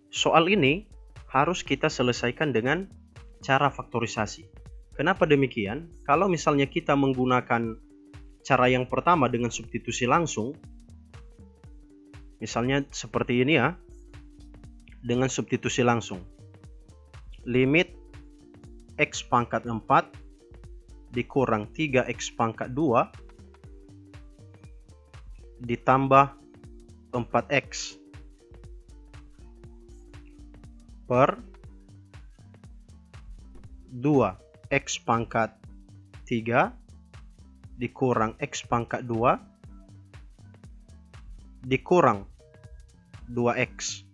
Soal ini harus kita selesaikan dengan cara faktorisasi. Kenapa demikian? Kalau misalnya kita menggunakan cara yang pertama dengan substitusi langsung, misalnya seperti ini ya, dengan substitusi langsung. Limit X pangkat 4 dikurang 3X pangkat 2 ditambah 4X per 2X pangkat 3 dikurang X pangkat 2 dikurang 2X.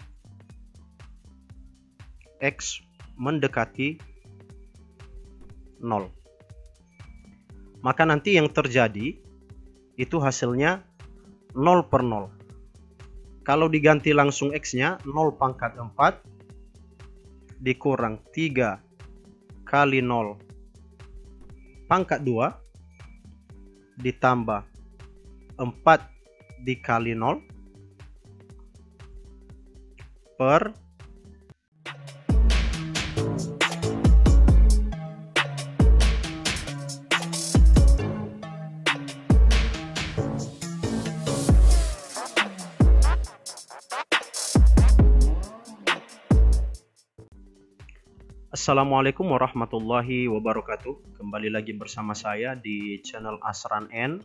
X mendekati 0. Maka nanti yang terjadi itu hasilnya 0 per 0. Kalau diganti langsung X-nya 0 pangkat 4 dikurang 3 kali 0 pangkat 2 ditambah 4 dikali 0 per Assalamualaikum warahmatullahi wabarakatuh. Kembali lagi bersama saya di channel Asran N.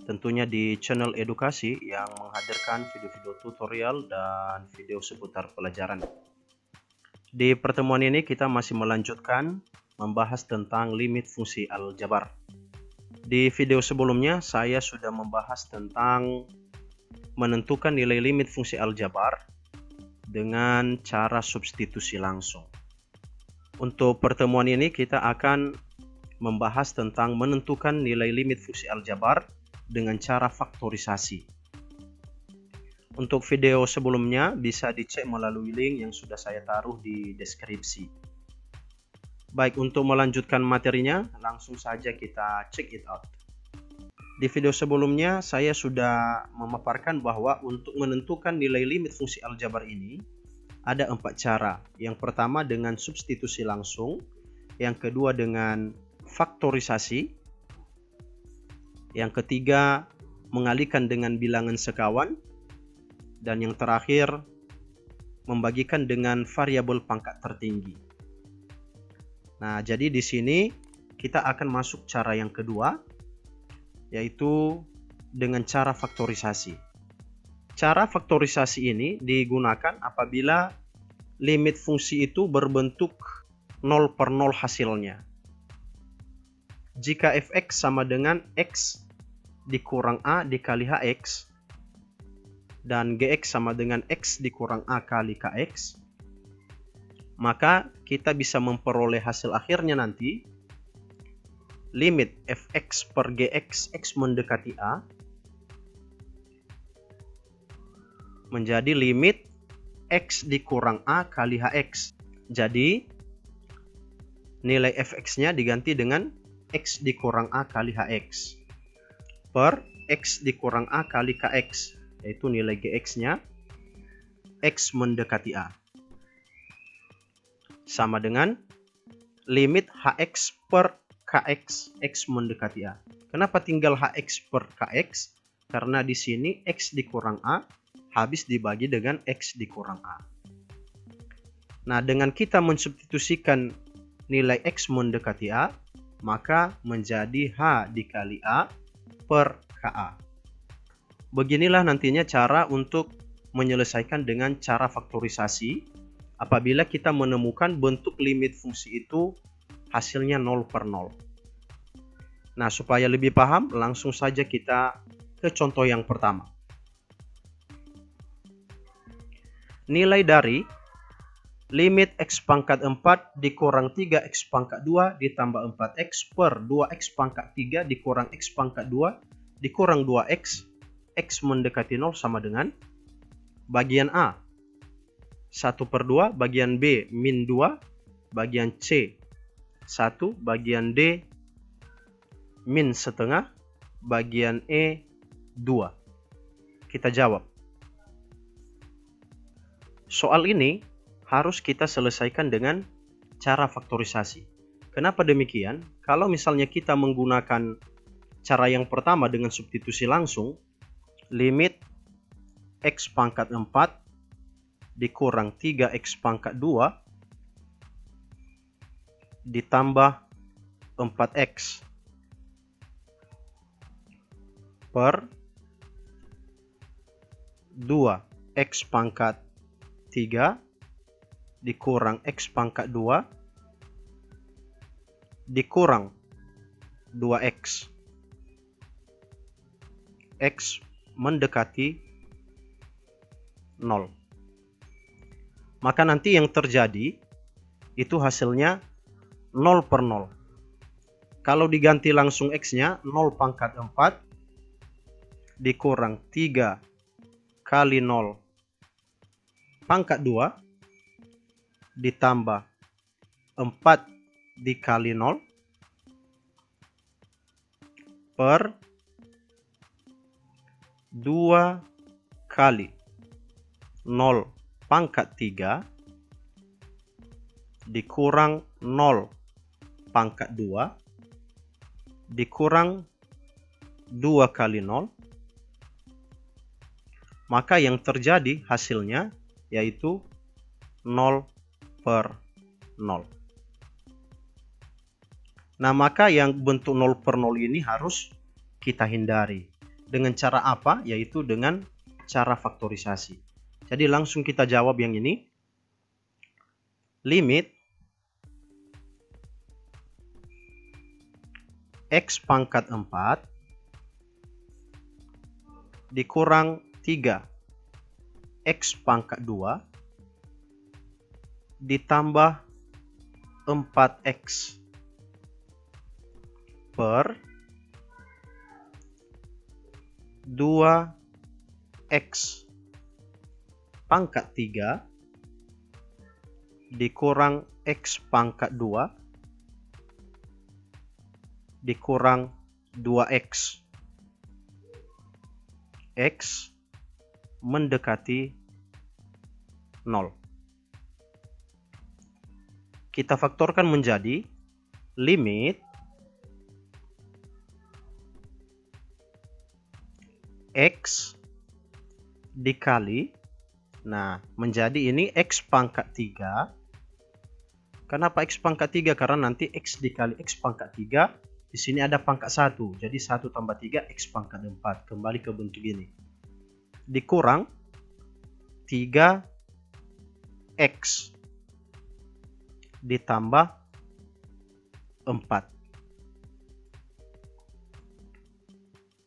Tentunya di channel edukasi yang menghadirkan video-video tutorial dan video seputar pelajaran. Di pertemuan ini kita masih melanjutkan membahas tentang limit fungsi aljabar. Di video sebelumnya saya sudah membahas tentang menentukan nilai limit fungsi aljabar dengan cara substitusi langsung. Untuk pertemuan ini kita akan membahas tentang menentukan nilai limit fungsi aljabar dengan cara faktorisasi. Untuk video sebelumnya bisa dicek melalui link yang sudah saya taruh di deskripsi. Baik, untuk melanjutkan materinya langsung saja kita check it out. Di video sebelumnya saya sudah memaparkan bahwa untuk menentukan nilai limit fungsi aljabar ini ada 4 cara. Yang pertama dengan substitusi langsung, yang kedua dengan faktorisasi, yang ketiga mengalihkan dengan bilangan sekawan, dan yang terakhir membagikan dengan variabel pangkat tertinggi. Nah, jadi di sini kita akan masuk cara yang kedua, yaitu dengan cara faktorisasi. Cara faktorisasi ini digunakan apabila limit fungsi itu berbentuk 0 per 0 hasilnya. Jika fx sama dengan x dikurang a dikali hx dan gx sama dengan x dikurang a kali kx, maka kita bisa memperoleh hasil akhirnya nanti limit fx per gx x mendekati a menjadi limit x dikurang a kali hx. Jadi nilai fx-nya diganti dengan x dikurang a kali hx per x dikurang a kali kx, yaitu nilai gx-nya x mendekati a, sama dengan limit hx per kx x mendekati a. Kenapa tinggal hx per kx? Karena di sini x dikurang a habis dibagi dengan x dikurang a. Nah, dengan kita mensubstitusikan nilai x mendekati a, maka menjadi h dikali a per ka. Beginilah nantinya cara untuk menyelesaikan dengan cara faktorisasi apabila kita menemukan bentuk limit fungsi itu hasilnya 0 per 0. Nah, supaya lebih paham, langsung saja kita ke contoh yang pertama. Nilai dari limit x pangkat 4 dikurang 3x pangkat 2 ditambah 4x per 2x pangkat 3 dikurang x pangkat 2 dikurang 2x, x mendekati 0 sama dengan bagian A 1 per 2, bagian B min 2, bagian C 1, bagian D min setengah, bagian E 2. Kita jawab. Soal ini harus kita selesaikan dengan cara faktorisasi. Kenapa demikian? Kalau misalnya kita menggunakan cara yang pertama dengan substitusi langsung, limit X pangkat 4 dikurang 3X pangkat 2 ditambah 4X per 2X pangkat 3 dikurang X pangkat 2 dikurang 2X. X mendekati 0. Maka nanti yang terjadi itu hasilnya 0 per 0. Kalau diganti langsung X-nya 0 pangkat 4 dikurang 3 kali 0 pangkat 2 ditambah 4 dikali 0 per 2 kali 0 pangkat 3 dikurang 0 pangkat 2 dikurang 2 kali 0. Maka yang terjadi hasilnya yaitu 0 per 0. Nah, maka yang bentuk 0 per 0 ini harus kita hindari. Dengan cara apa? Yaitu dengan cara faktorisasi. Jadi langsung kita jawab yang ini. Limit X pangkat 4 dikurang 3 X pangkat 2 ditambah 4X per 2X pangkat 3 dikurang X pangkat 2 dikurang 2X. X mendekati 0. Kita faktorkan menjadi limit X dikali, nah menjadi ini X pangkat 3. Kenapa X pangkat 3? Karena nanti X dikali X pangkat 3, di sini ada pangkat 1. Jadi 1 tambah 3 X pangkat 4. Kembali ke bentuk ini. Dikurang 3X ditambah 4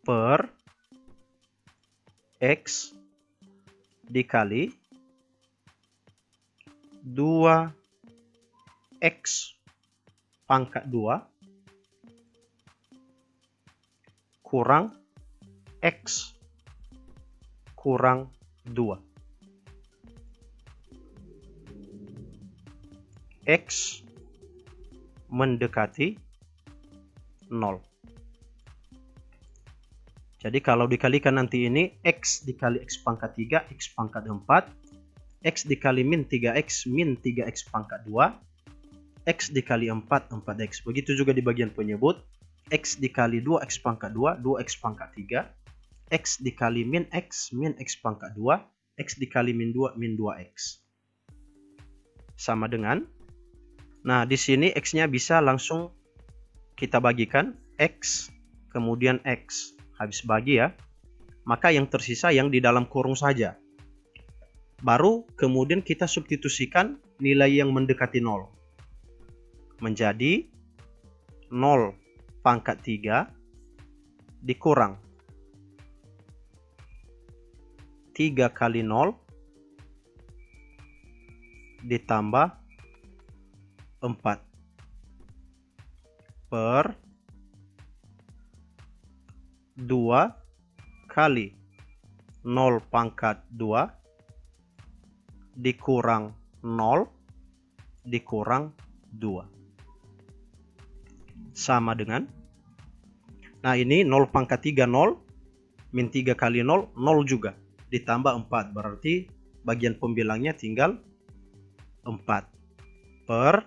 per X dikali 2X pangkat 2 kurang X kurang 2. X mendekati 0. Jadi kalau dikalikan nanti ini X dikali X pangkat 3, X pangkat 4, X dikali min 3X, min 3X pangkat 2, X dikali 4, 4X. Begitu juga di bagian penyebut, X dikali 2X pangkat 2, 2X pangkat 3, X dikali min X pangkat 2, X dikali min 2, min 2X. Sama dengan, nah di sini X-nya bisa langsung kita bagikan, X, kemudian X. Habis bagi ya, maka yang tersisa yang di dalam kurung saja. Baru kemudian kita substitusikan nilai yang mendekati 0. Menjadi 0 pangkat 3 dikurang 3 kali 0 ditambah 4 per 2 kali 0 pangkat 2 dikurang 0 dikurang 2. Sama dengan, nah ini 0 pangkat 3 0, min 3 kali 0, 0 juga, ditambah 4, berarti bagian pembilangnya tinggal 4 per,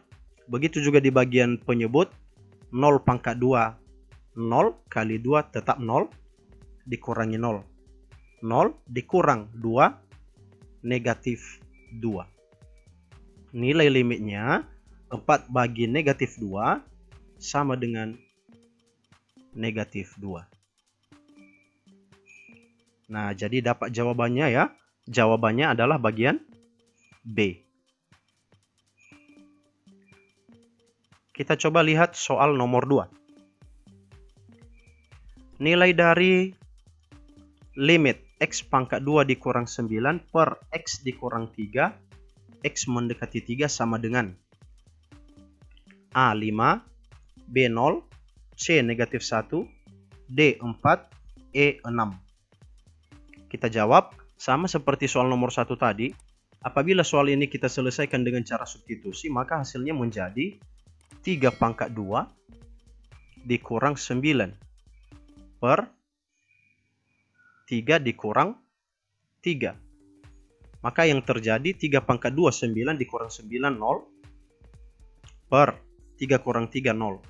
begitu juga di bagian penyebut 0 pangkat 2, 0 kali 2 tetap 0, dikurangi 0, 0 dikurang 2, negatif 2. Nilai limitnya 4 bagi negatif 2 sama dengan negatif 2. Nah, jadi dapat jawabannya ya. Jawabannya adalah bagian B. Kita coba lihat soal nomor 2. Nilai dari limit X pangkat 2 dikurang 9 per X dikurang 3, X mendekati 3 sama dengan A 5, B 0, C negatif 1, D 4, E 6. Kita jawab sama seperti soal nomor 1 tadi. Apabila soal ini kita selesaikan dengan cara substitusi, maka hasilnya menjadi 3 pangkat 2 dikurang 9 per 3 dikurang 3. Maka yang terjadi 3 pangkat 2, 9 dikurang 9, 0. Per 3 kurang 3, 0.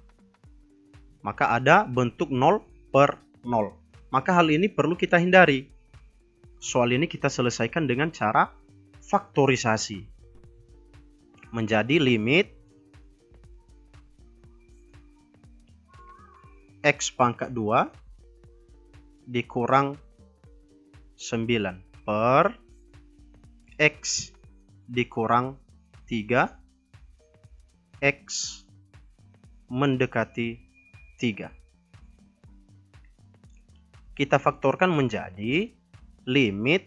Maka ada bentuk 0 per 0. Maka hal ini perlu kita hindari. Soal ini kita selesaikan dengan cara faktorisasi. Menjadi limit X pangkat 2 dikurang 9 per X dikurang 3, X mendekati 3. Kita faktorkan menjadi limit.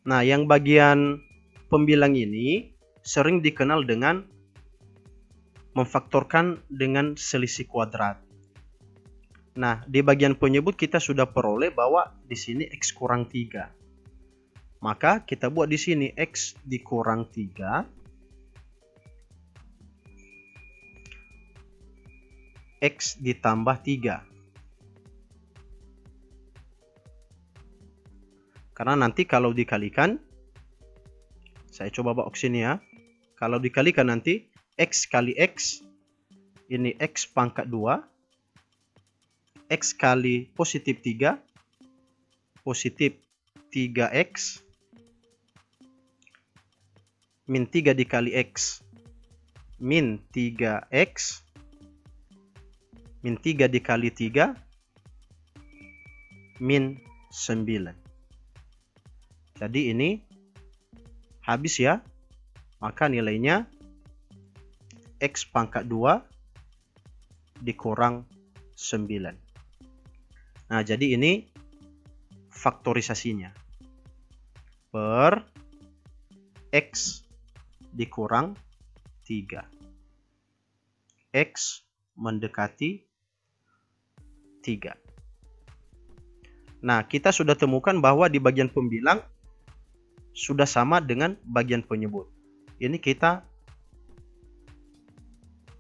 Nah, yang bagian pembilang ini sering dikenal dengan memfaktorkan dengan selisih kuadrat. Nah, di bagian penyebut kita sudah peroleh bahwa di sini X kurang 3. Maka kita buat di sini X dikurang 3. X ditambah 3. Karena nanti kalau dikalikan, saya coba bawa ke sini ya. Kalau dikalikan nanti X kali X, ini X pangkat 2. X kali positif 3, positif 3X, min 3 dikali X, min 3X, min 3 dikali 3, min 9. Jadi ini habis ya, maka nilainya X pangkat 2 dikurang 9. Nah, jadi ini faktorisasinya. Per X dikurang 3. X mendekati 3. Nah, kita sudah temukan bahwa di bagian pembilang sudah sama dengan bagian penyebut. Ini kita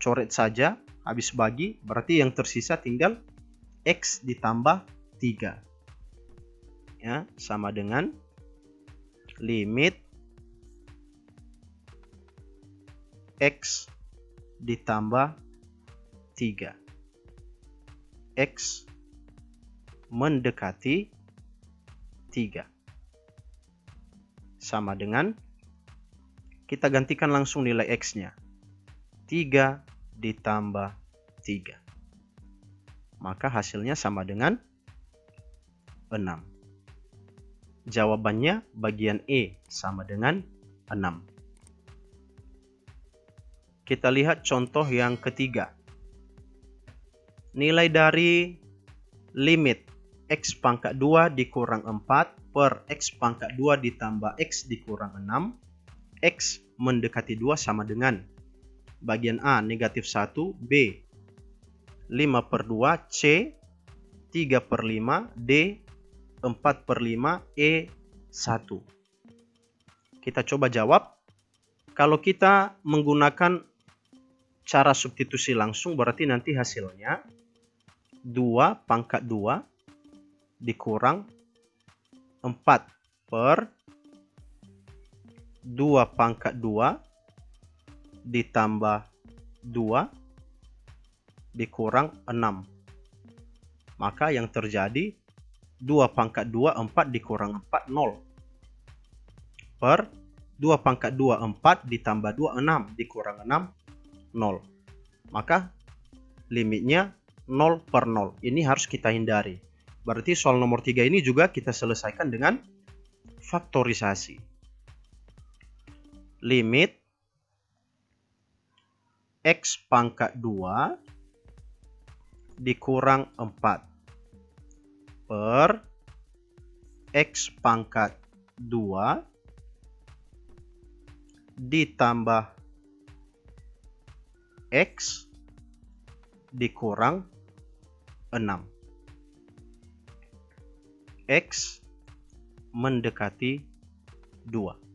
coret saja, habis bagi, berarti yang tersisa tinggal X ditambah 3. Ya, sama dengan limit X ditambah 3. X mendekati 3. Sama dengan, kita gantikan langsung nilai X-nya. 3 ditambah 3. Maka hasilnya sama dengan 6. Jawabannya bagian E sama dengan 6. Kita lihat contoh yang ketiga. Nilai dari limit X pangkat 2 dikurang 4 per X pangkat 2 ditambah X dikurang 6. X mendekati 2 sama dengan bagian A negatif 1, B 5 per 2, C 3 per 5, D 4 per 5, E 1. Kita coba jawab. Kalau kita menggunakan cara substitusi langsung, berarti nanti hasilnya 2 pangkat 2 dikurang per 2 pangkat 2 ditambah 2 dikurang 6. Maka yang terjadi 2 pangkat 2 4 dikurang 4 0. Per 2 pangkat 2 4 ditambah 2 6 dikurang 6 0. Maka limitnya 0 per 0. Ini harus kita hindari. Berarti soal nomor 3 ini juga kita selesaikan dengan faktorisasi. Limit X pangkat 2 dikurang 4 per X pangkat 2 ditambah X dikurang 6. X mendekati 2.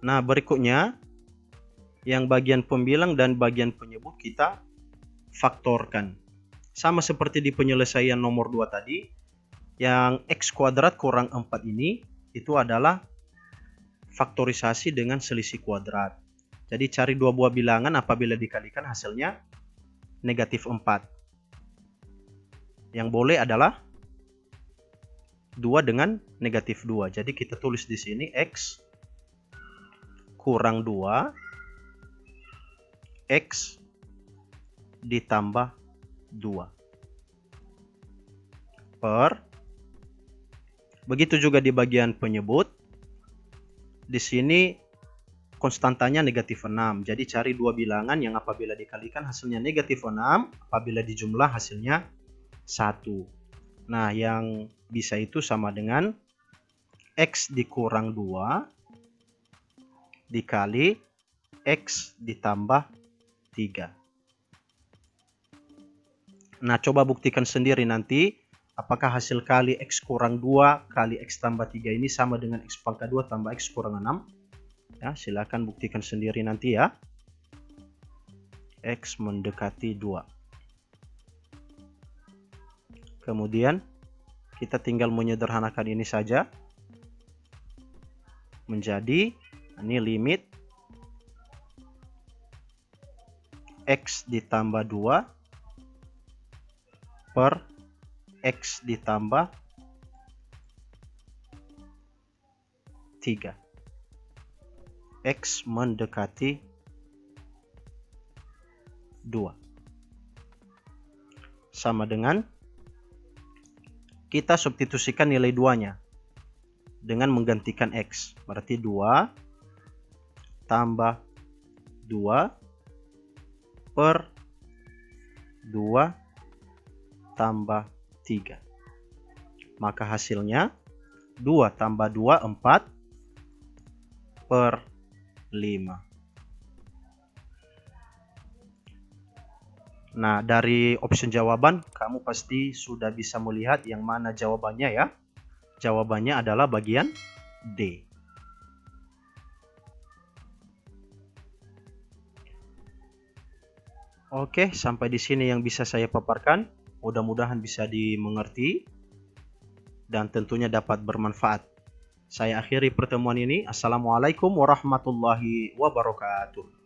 Nah, berikutnya yang bagian pembilang dan bagian penyebut kita faktorkan. Sama seperti di penyelesaian nomor 2 tadi, yang X kuadrat kurang 4 ini itu adalah faktorisasi dengan selisih kuadrat. Jadi cari dua buah bilangan, apabila dikalikan hasilnya negatif 4. Yang boleh adalah 2 dengan negatif 2. Jadi kita tulis di sini X kurang 2 X ditambah 2 per, begitu juga di bagian penyebut. Di sini konstantanya negatif 6. Jadi cari dua bilangan yang apabila dikalikan hasilnya negatif 6, apabila dijumlah hasilnya 1. Nah, yang bisa itu sama dengan X dikurang 2 dikali X ditambah 3. Nah, coba buktikan sendiri nanti apakah hasil kali X kurang 2 kali X tambah 3 ini sama dengan X pangkat 2 tambah X kurang 6. Ya, silakan buktikan sendiri nanti ya. X mendekati 2. Kemudian kita tinggal menyederhanakan ini saja. Menjadi, ini limit X ditambah 2 per X ditambah 3. X mendekati 2. Sama dengan kita substitusikan nilai 2-nya dengan menggantikan X. Berarti 2 tambah 2 per 2 tambah 3. Maka hasilnya 2 tambah 2 4 per 5. Nah, dari opsi jawaban kamu pasti sudah bisa melihat yang mana jawabannya ya. Jawabannya adalah bagian D. Oke, sampai di sini yang bisa saya paparkan. Mudah-mudahan bisa dimengerti dan tentunya dapat bermanfaat. Saya akhiri pertemuan ini. Assalamualaikum warahmatullahi wabarakatuh.